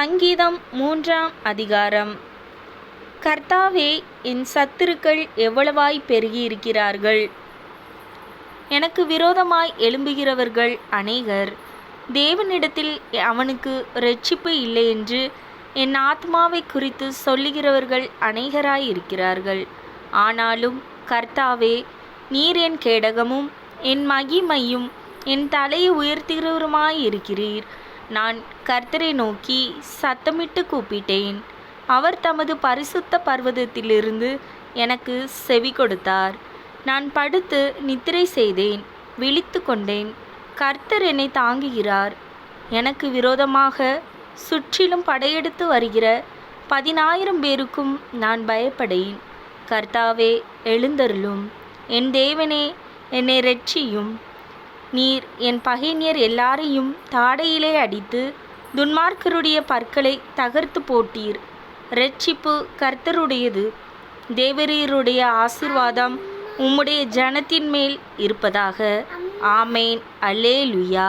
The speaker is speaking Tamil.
சங்கீதம் 3ஆம் அதிகாரம். கர்த்தாவே, என் சத்துருக்கள் எவ்வளவாய் பெருகியிருக்கிறார்கள்! எனக்கு விரோதமாய் எழும்புகிறவர்கள் அநேகர். தேவனிடத்தில் அவனுக்கு இரட்சிப்பு இல்லையென்று என் ஆத்மாவை குறித்து சொல்லுகிறவர்கள் அநேகராயிருக்கிறார்கள். ஆனாலும் கர்த்தாவே, நீர் என் கேடகமும் என் மகிமையும் என் தலையை உயர்த்துகிறவருமாயிருக்கிறீர். நான் கர்த்தரை நோக்கி சத்தமிட்டு கூப்பிட்டேன். அவர் தமது பரிசுத்த பர்வதத்திலிருந்து எனக்கு செவி கொடுத்தார். நான் படுத்து நித்திரை செய்தேன், விழித்து கொண்டேன். கர்த்தர் என்னை தாங்குகிறார். எனக்கு விரோதமாக சுற்றிலும் படையெடுத்து வருகிற 10,000 பேருக்கும் நான் பயப்படேன். கர்த்தாவே, எழுந்தருளும். என் தேவனே, என்னை இரட்சியும். நீர் என் பகைஞர் எல்லாரையும் தாடையிலே அடித்து துன்மார்க்கருடைய பற்களை தகர்த்து போட்டீர். இரட்சிப்பு கர்த்தருடையது. தேவரீருடைய ஆசீர்வாதம் உம்முடைய ஜனத்தின் மேல் இருப்பதாக. ஆமேன். அல்லேலுயா.